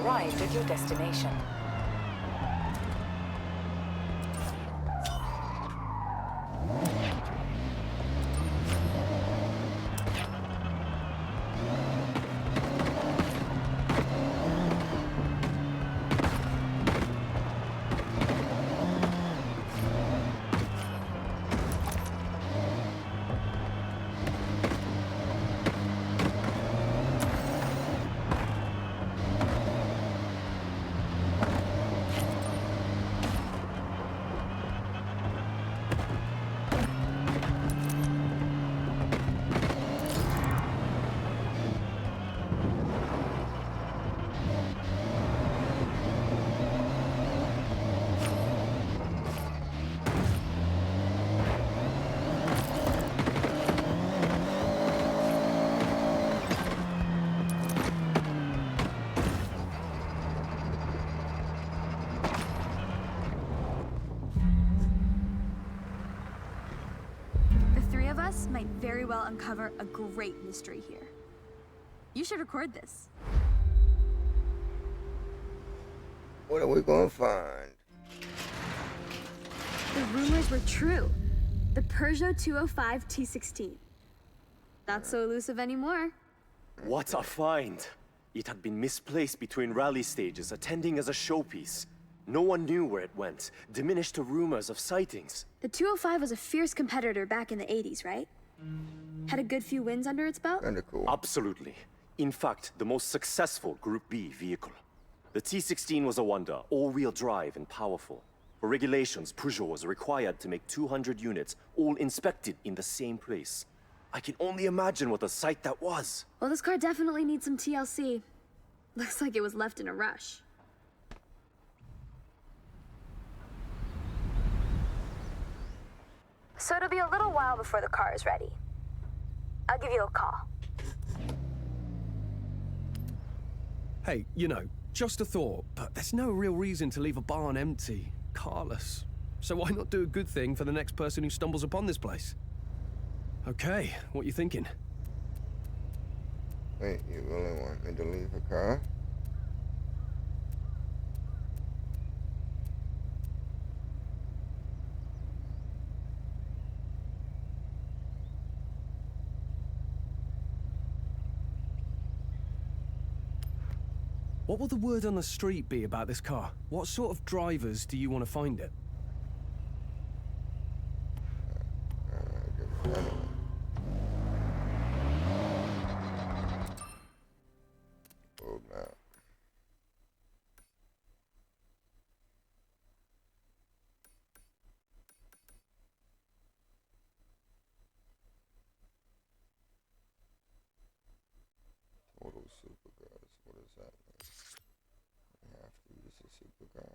arrived at your destination. Might very well uncover a great mystery here. You should record this. What are we gonna find? The rumors were true. The Peugeot 205 T16. Not so elusive anymore. What a find! It had been misplaced between rally stages, attending as a showpiece. No one knew where it went, diminished to rumors of sightings. The 205 was a fierce competitor back in the 80s, right? Had a good few wins under its belt? Kinda cool. Absolutely. In fact, the most successful Group B vehicle. The T16 was a wonder, all-wheel drive and powerful. For regulations, Peugeot was required to make 200 units, all inspected in the same place. I can only imagine what a sight that was. Well, this car definitely needs some TLC. Looks like it was left in a rush. So it'll be a little while before the car is ready. I'll give you a call. Hey, you know, just a thought, but there's no real reason to leave a barn empty, carless. So why not do a good thing for the next person who stumbles upon this place? Okay, what you thinking? Wait, you really want me to leave a car? What will the word on the street be about this car? What sort of drivers do you want to find it? Old map. Total supercars. What does that mean? We have to use a supercar.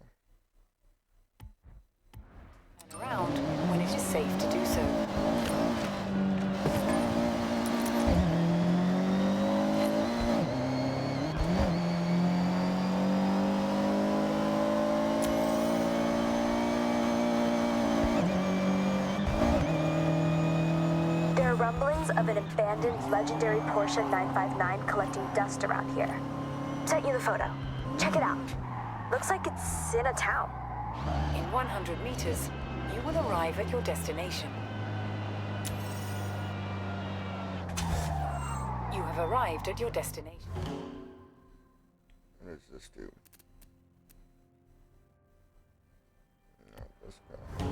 Turn around when it is safe to do so. There are rumblings of an abandoned legendary Porsche 959 collecting dust around here. Sent you the photo. Check it out. Looks like it's in a town. In 100 meters, you will arrive at your destination. You have arrived at your destination. What does this do? No, this guy.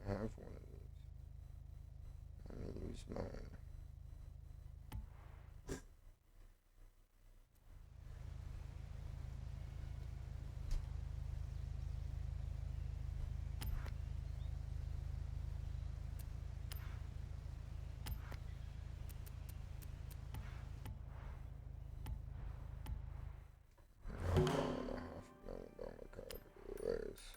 I have one of these. Let me use mine. $1.5 million car to do a race.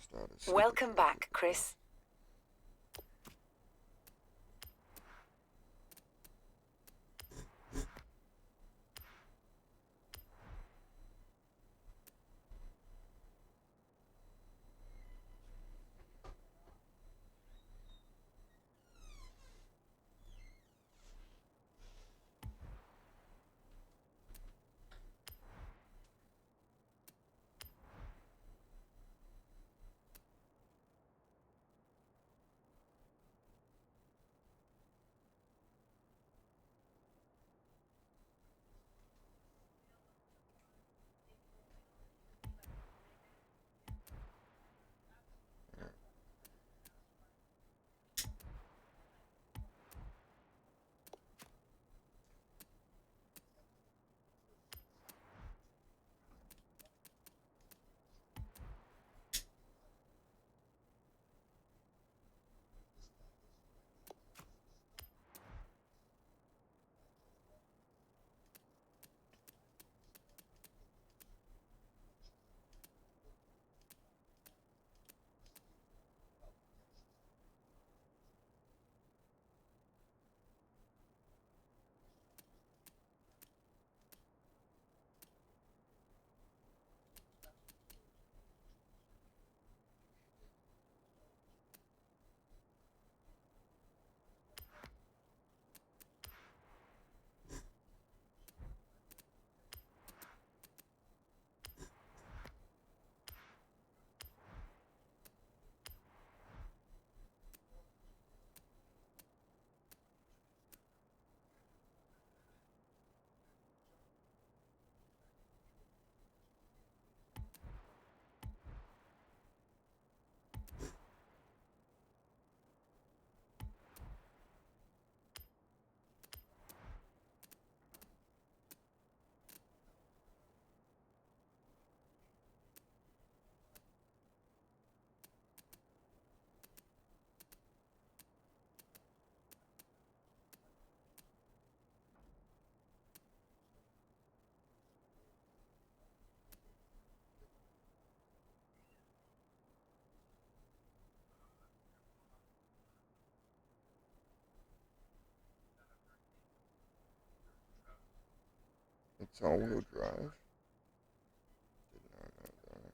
start a Welcome supercharger. back, Chris. It's all-wheel drive. Did not know that.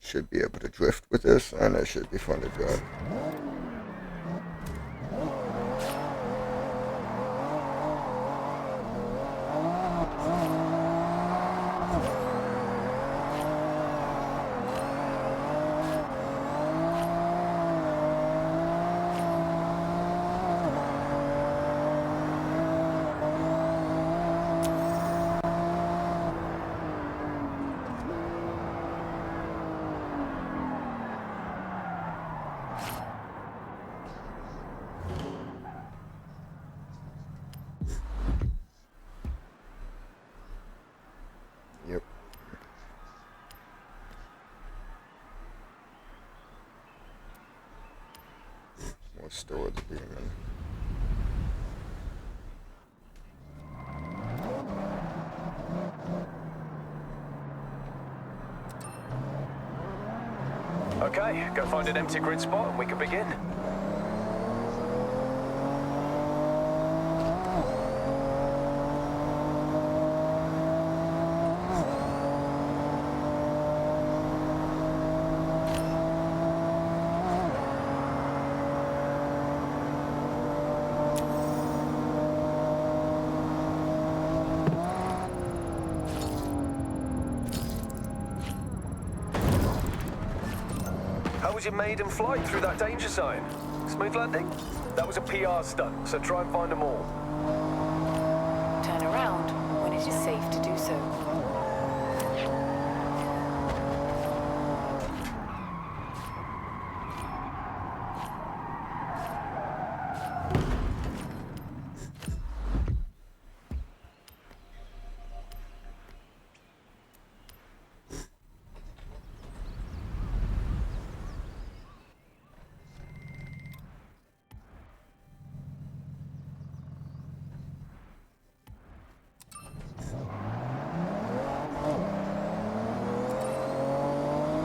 Should be able to drift with this, and it should be fun to drive. Yep. More storage being in. Okay, go find an empty grid spot and we can begin. How was your maiden flight through that danger zone? Smooth landing? That was a PR stunt, so try and find them all. Turn around when it is safe to do so.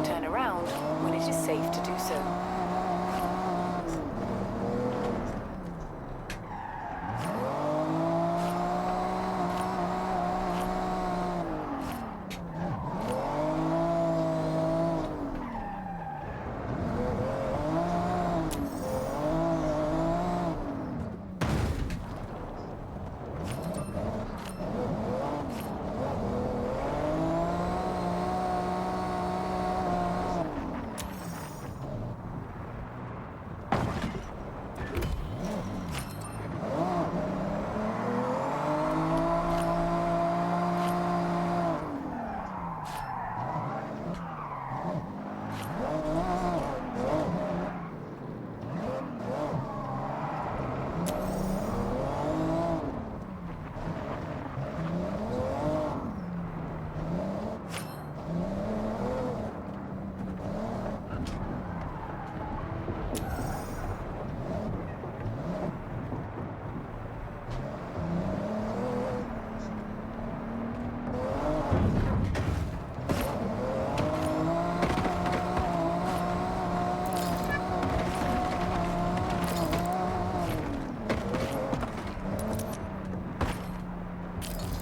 Turn around when it is safe to do so.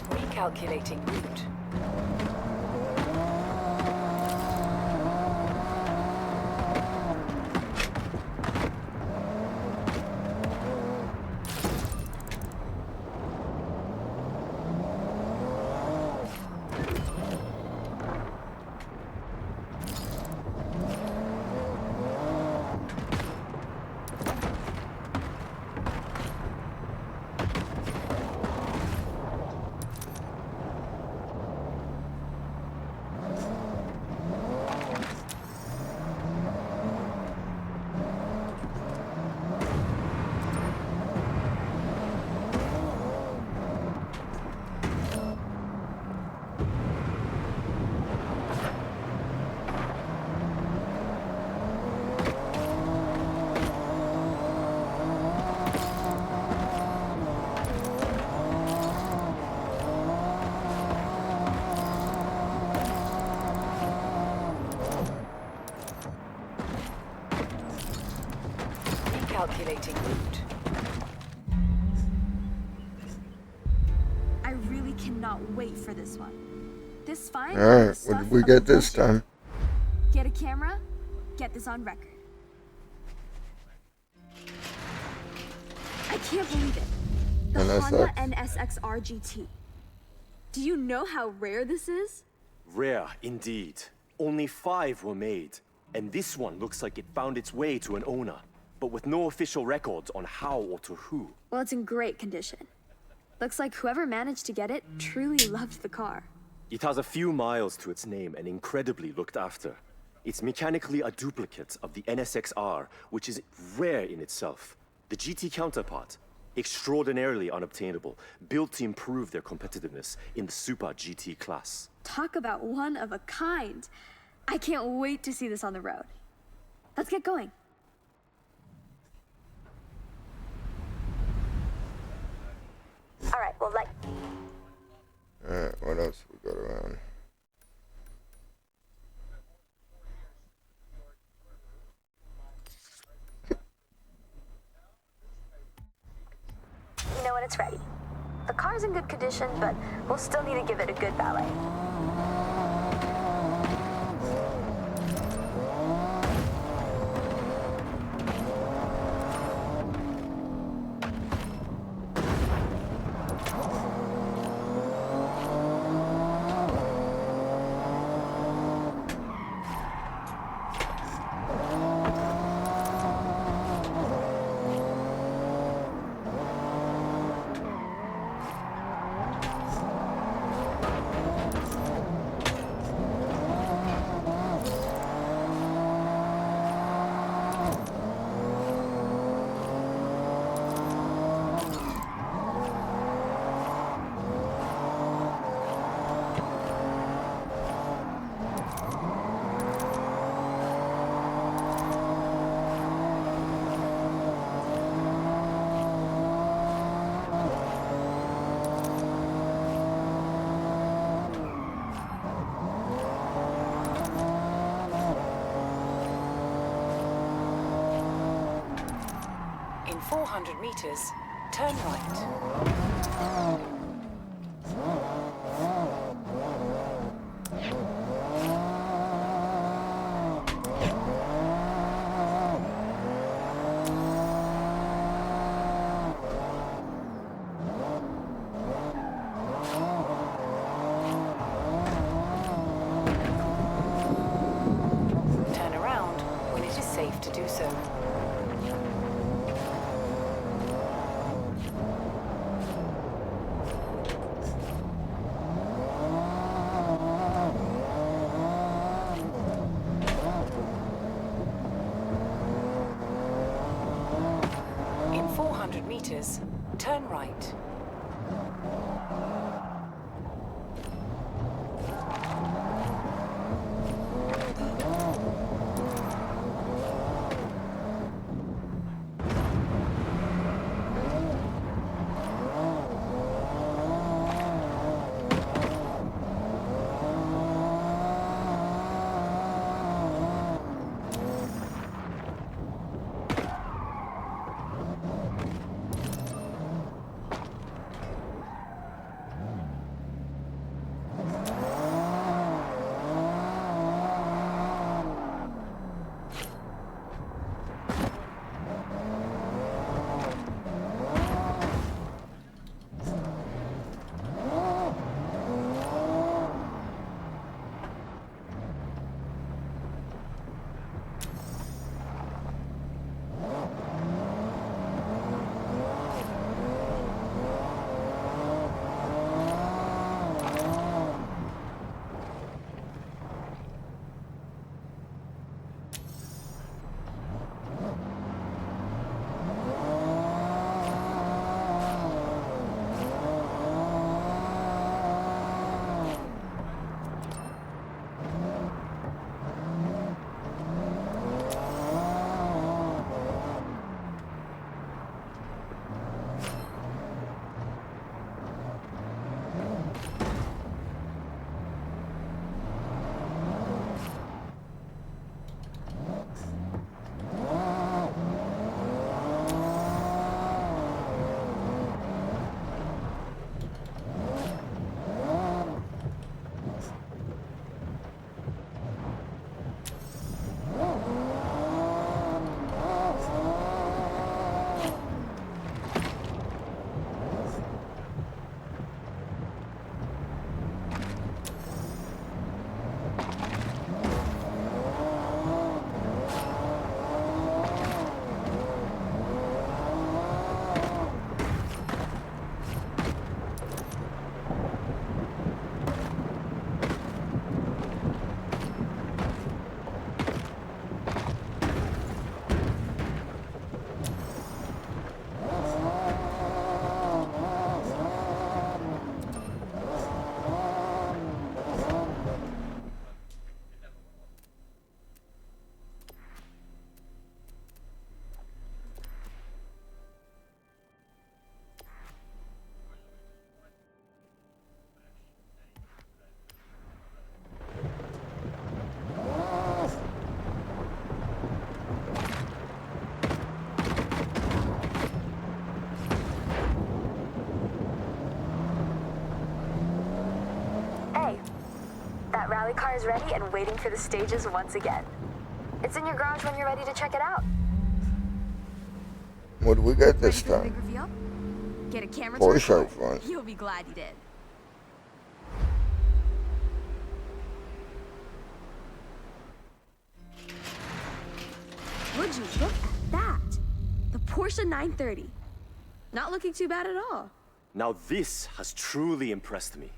Recalculating route. Calculating route. I really cannot wait for this one. This fine. Alright, what did we get this time? Get a camera? Get this on record. I can't believe it. The NSX. Honda NSX-R GT. Do you know how rare this is? Rare, indeed. Only 5 were made, and this one looks like it found its way to an owner, but with no official records on how or to who. Well, it's in great condition. Looks like whoever managed to get it truly loved the car. It has a few miles to its name and incredibly looked after. It's mechanically a duplicate of the NSX-R, which is rare in itself. The GT counterpart, extraordinarily unobtainable, built to improve their competitiveness in the Super GT class. Talk about one of a kind. I can't wait to see this on the road. Let's get going. All right, well, Alright, what else we got around? you know when it's ready. The car's in good condition, but we'll still need to give it a good ballet. In 400 meters, turn right. Turn around when it is safe to do so. In 400 meters, turn right. rally car is ready and waiting for the stages once again. It's in your garage when you're ready to check it out. What do we got this Ready for the time? big reveal? Get a camera Porsche to out front. You'll be glad you did. Would you look at that? The Porsche 930. Not looking too bad at all. Now this has truly impressed me.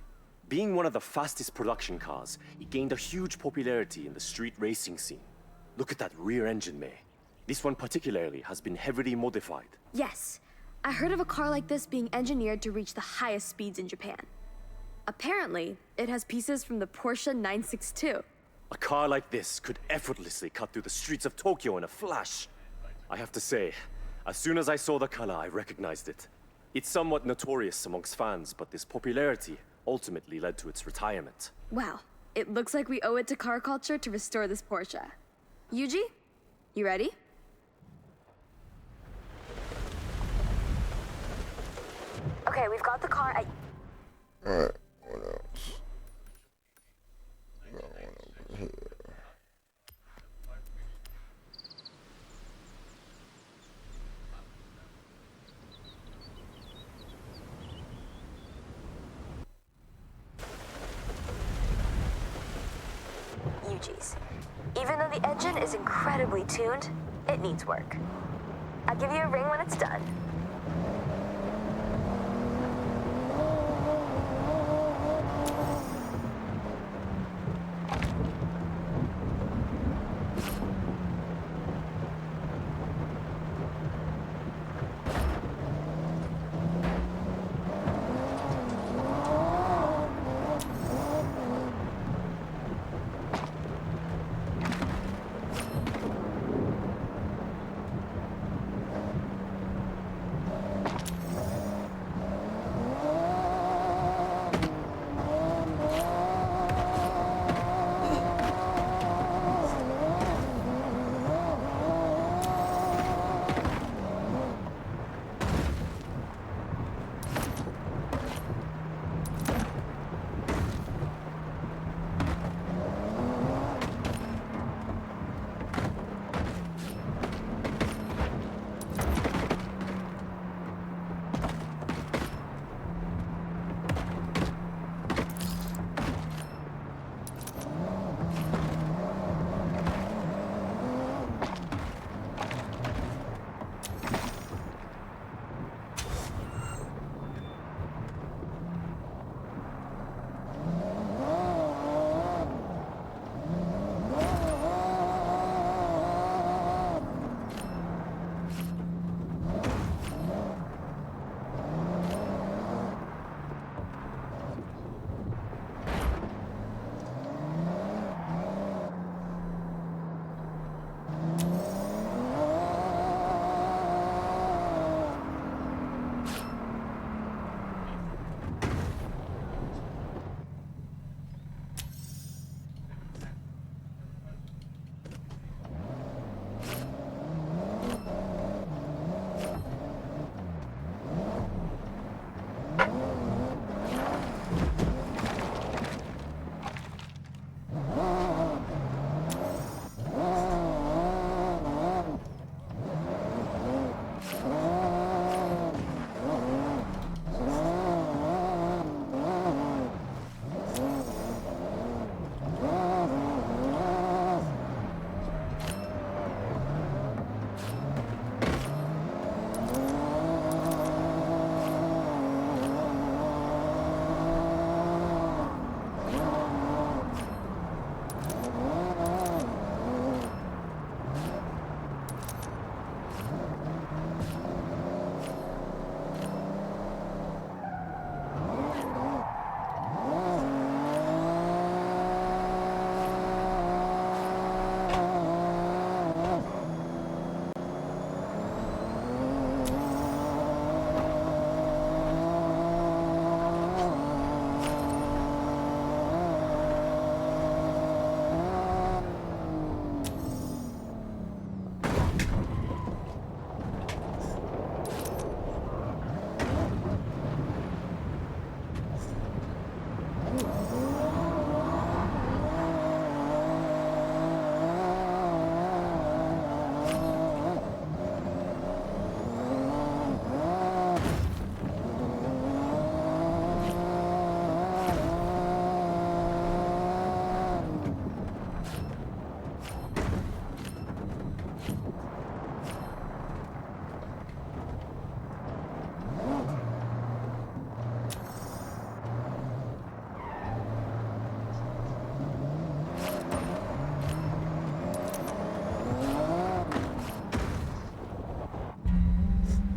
Being one of the fastest production cars, it gained a huge popularity in the street racing scene. Look at that rear engine, May. This one particularly has been heavily modified. Yes, I heard of a car like this being engineered to reach the highest speeds in Japan. Apparently, it has pieces from the Porsche 962. A car like this could effortlessly cut through the streets of Tokyo in a flash. I have to say, as soon as I saw the color, I recognized it. It's somewhat notorious amongst fans, but this popularity ultimately led to its retirement. Wow, it looks like we owe it to car culture to restore this Porsche. Yuji, you ready? Okay, we've got the car at... Alright, what else? Got one over here. Yuji's. Even though the engine is incredibly tuned, it needs work. I'll give you a ring when it's done.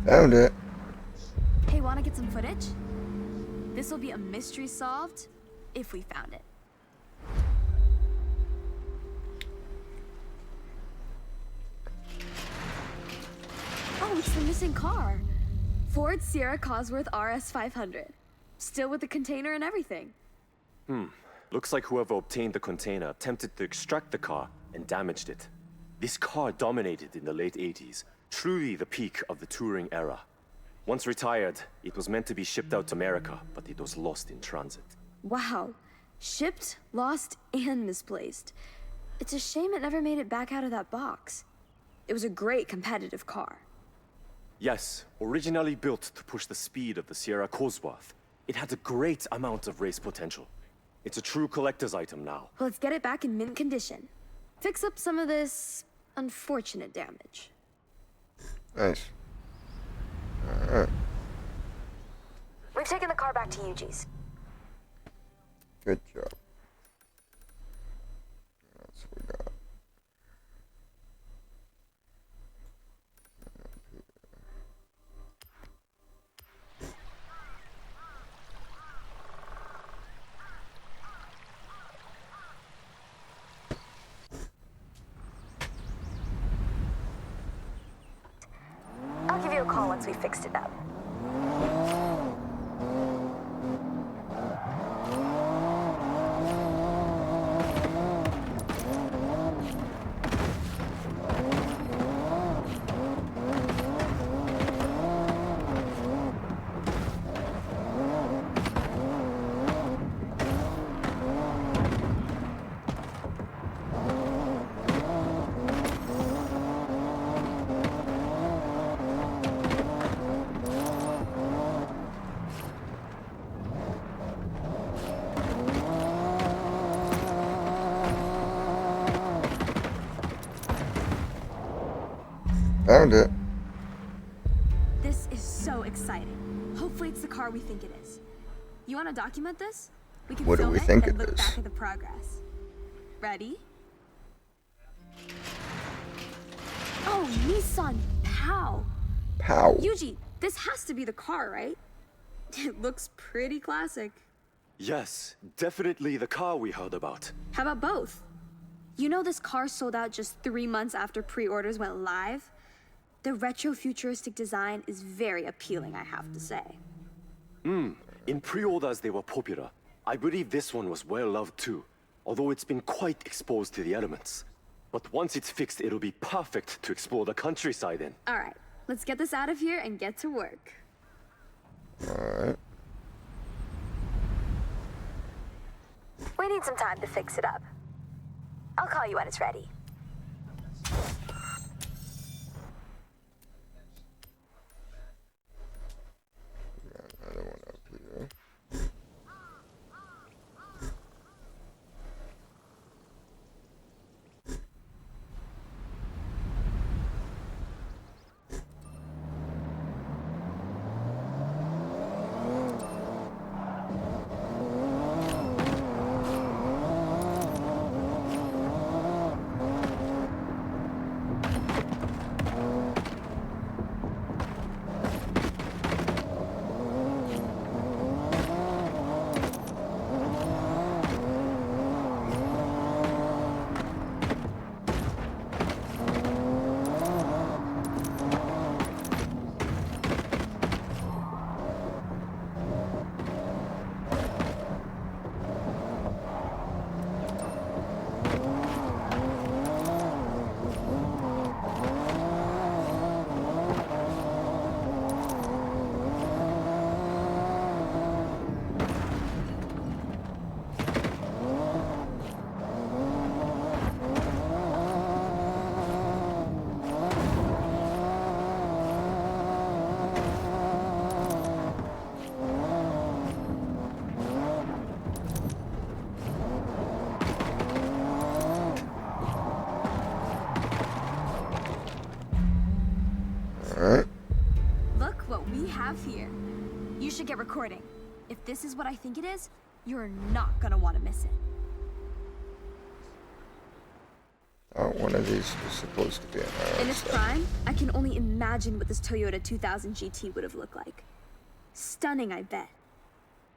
Found it. Hey, wanna get some footage? This will be a mystery solved if we found it. Oh, it's the missing car. Ford Sierra Cosworth RS 500. Still with the container and everything. Looks like whoever obtained the container attempted to extract the car and damaged it. This car dominated in the late 80s, truly the peak of the touring era. Once retired, it was meant to be shipped out to America, but it was lost in transit. Wow. Shipped, lost, and misplaced. It's a shame it never made it back out of that box. It was a great competitive car. Yes, originally built to push the speed of the Sierra Cosworth, it had a great amount of race potential. It's a true collector's item now. Well, let's get it back in mint condition. Fix up some of this unfortunate damage. Nice. Alright. We've taken the car back to Yuji's. Good job. That's what we got. I'll give you a call once we fixed it up. Found it. This is so exciting. Hopefully it's the car we think it is. You want to document this? We can What do film we it think and it look is? back at the progress. Ready? Oh, Nissan Pow. Pow. Yuji, this has to be the car, right? It looks pretty classic. Yes, definitely the car we heard about. How about both? You know this car sold out just 3 months after pre-orders went live? The retro-futuristic design is very appealing, I have to say. In pre-orders they were popular. I believe this one was well loved too, although it's been quite exposed to the elements. But once it's fixed, it'll be perfect to explore the countryside in. All right, let's get this out of here and get to work. Alright. We need some time to fix it up. I'll call you when it's ready. Got another one up here. Alright. Look what we have here. You should get recording. If this is what I think it is, you're not gonna want to miss it. One of these was supposed to be an In its prime, I can only imagine what this Toyota 2000 GT would have looked like. Stunning, I bet.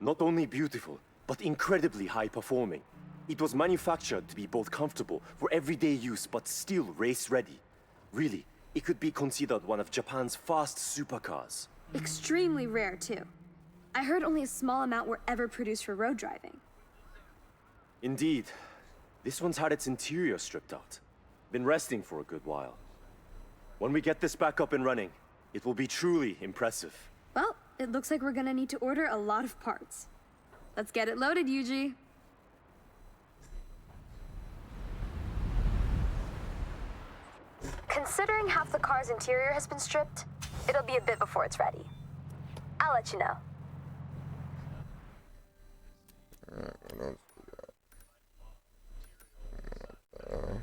Not only beautiful, but incredibly high-performing. It was manufactured to be both comfortable for everyday use, but still race-ready. Really, it could be considered one of Japan's fast supercars. Extremely rare, too. I heard only a small amount were ever produced for road driving. Indeed. This one's had its interior stripped out. Been resting for a good while. When we get this back up and running, it will be truly impressive. Well, it looks like we're gonna need to order a lot of parts. Let's get it loaded, Yuji. Considering half the car's interior has been stripped, it'll be a bit before it's ready. I'll let you know. Alright, what else we got? And then here.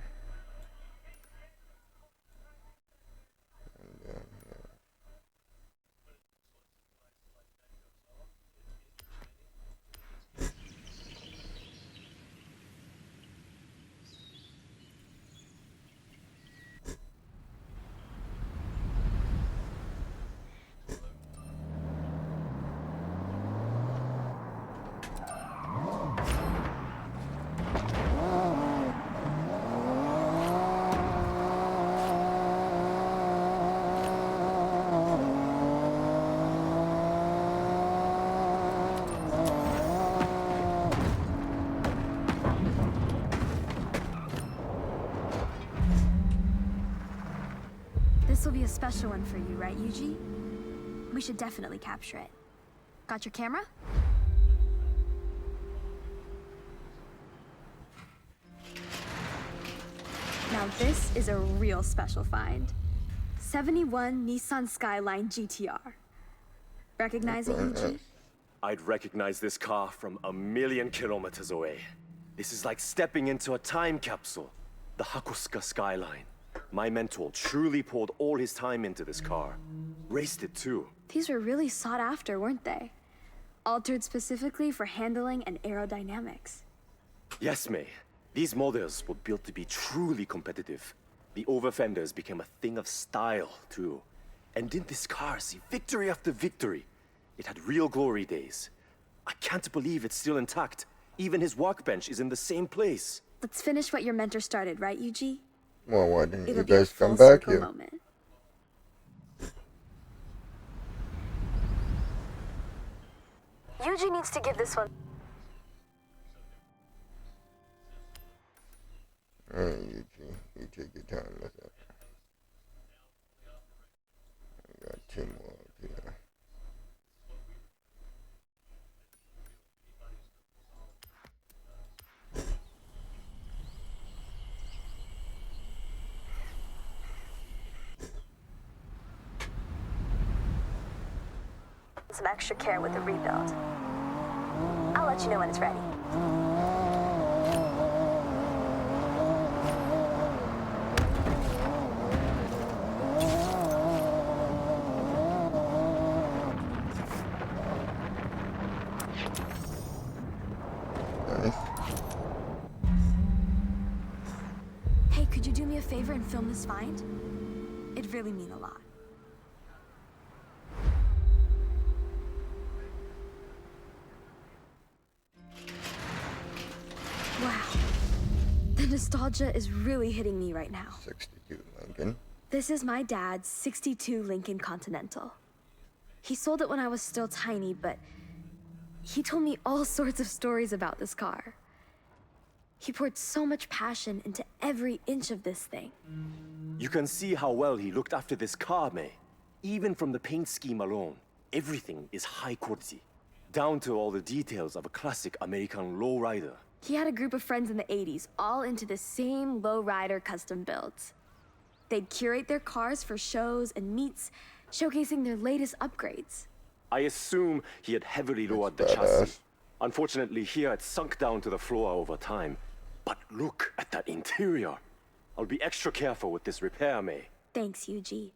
This will be a special one for you, right, Yuji? We should definitely capture it. Got your camera? Now this is a real special find. 71 Nissan Skyline GTR. Recognize it, Yuji? I'd recognize this car from a million kilometers away. This is like stepping into a time capsule. The Hakosuka Skyline. My mentor truly poured all his time into this car. Raced it too. These were really sought after, weren't they? Altered specifically for handling and aerodynamics. Yes, May. These models were built to be truly competitive. The over-fenders became a thing of style, too. And didn't this car see victory after victory? It had real glory days. I can't believe it's still intact. Even his workbench is in the same place. Let's finish what your mentor started, right, Yuji? Well, why didn't you It'll be a guys come full back circle here? moment. Yuji needs to give this one. Alright, you take your time with it. I got two more up here. Some extra care with the rebuild. I'll let you know when it's ready. Nice. Hey, could you do me a favor and film this find? It'd really mean a lot. Wow. The nostalgia is really hitting me right now. 62 Lincoln. This is my dad's 62 Lincoln Continental. He sold it when I was still tiny, but he told me all sorts of stories about this car. He poured so much passion into every inch of this thing. You can see how well he looked after this car, May. Even from the paint scheme alone, everything is high quality. Down to all the details of a classic American lowrider. He had a group of friends in the 80s, all into the same lowrider custom builds. They'd curate their cars for shows and meets, showcasing their latest upgrades. I assume he had heavily lowered the Badass. chassis. Unfortunately, here it's sunk down to the floor over time. But look at that interior. I'll be extra careful with this repair, May. Thanks, Yuji.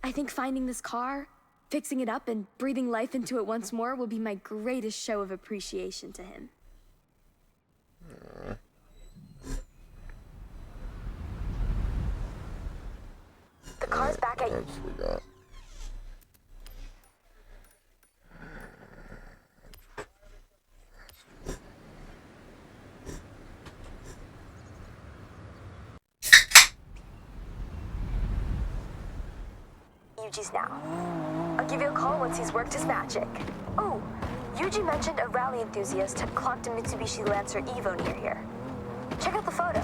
I think finding this car, fixing it up, and breathing life into it once more will be my greatest show of appreciation to him. The car's back at... That's forgot. Yuji's now. I'll give you a call once he's worked his magic. Oh, Yuji mentioned a rally enthusiast had clocked a Mitsubishi Lancer Evo near here. Check out the photo.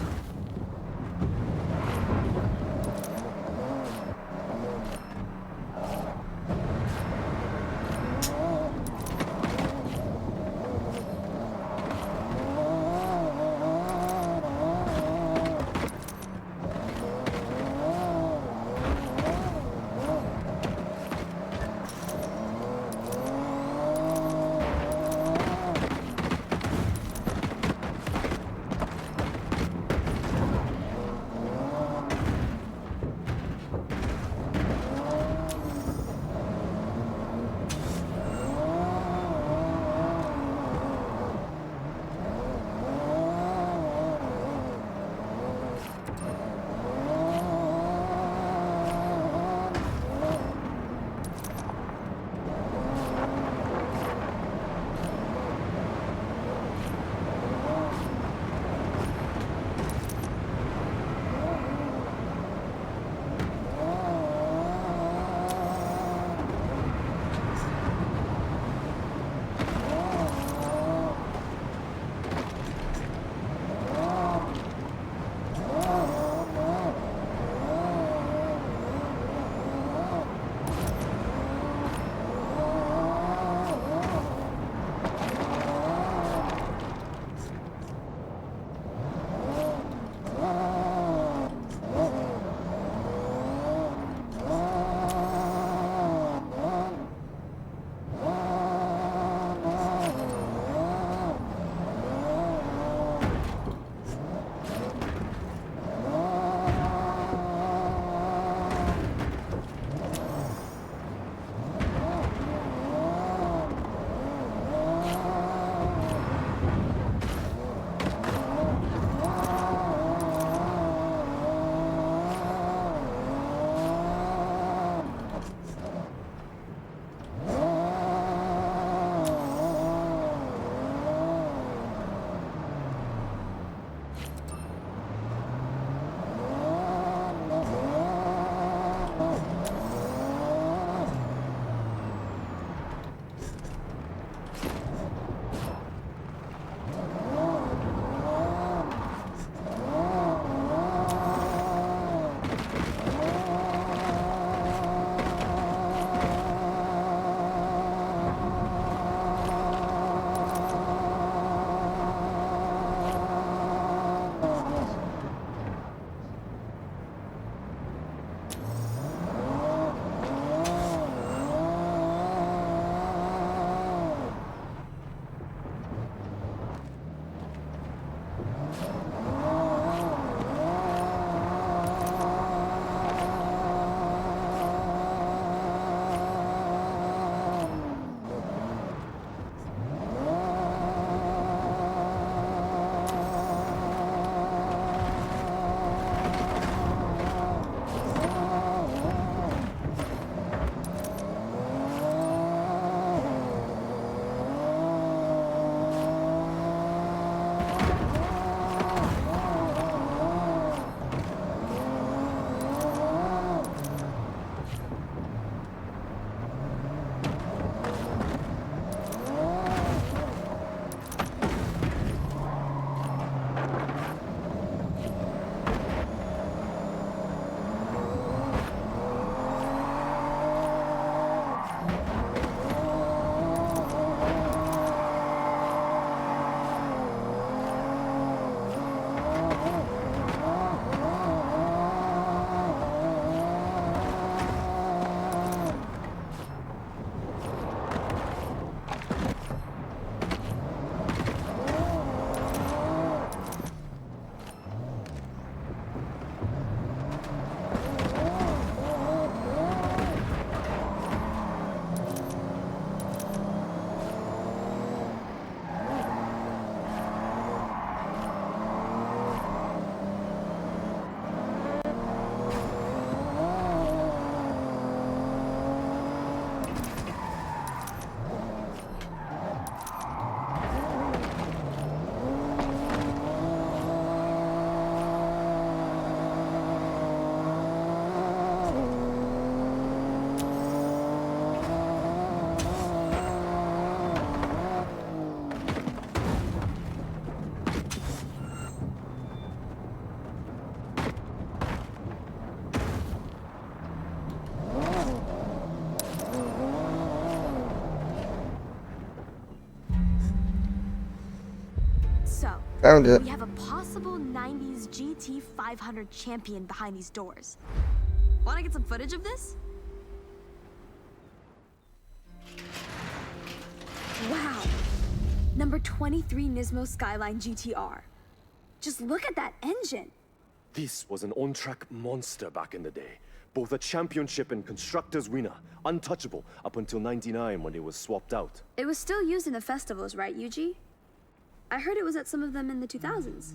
Found it. We have a possible 90s GT 500 champion behind these doors. Want to get some footage of this? Wow. Number 23 Nismo Skyline GTR. Just look at that engine. This was an on-track monster back in the day. Both a championship and constructors winner. Untouchable up until 99 when it was swapped out. It was still used in the festivals, right, Yuji? I heard it was at some of them in the 2000s.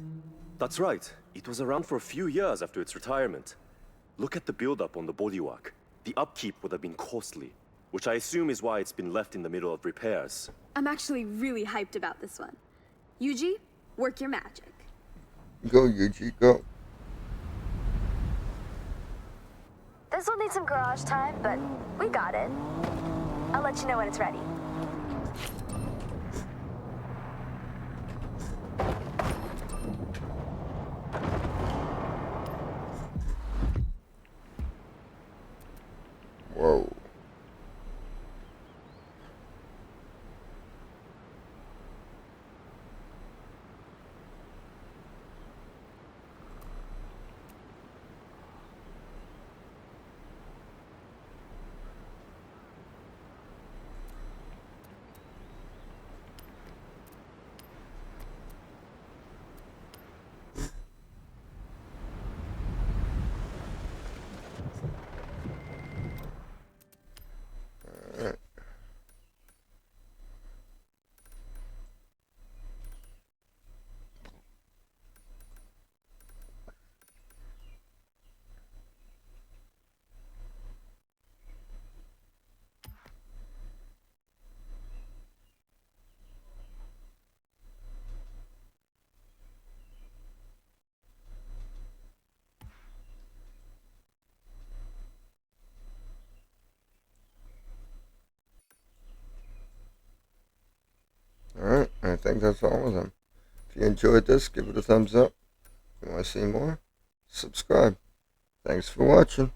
That's right. It was around for a few years after its retirement. Look at the build-up on the bodywork. The upkeep would have been costly, which I assume is why it's been left in the middle of repairs. I'm actually really hyped about this one. Yuji, work your magic. Go, Yuji, go. This will need some garage time, but we got it. I'll let you know when it's ready. Whoa. Alright, I think that's all of them. If you enjoyed this, give it a thumbs up. If you want to see more, subscribe. Thanks for watching.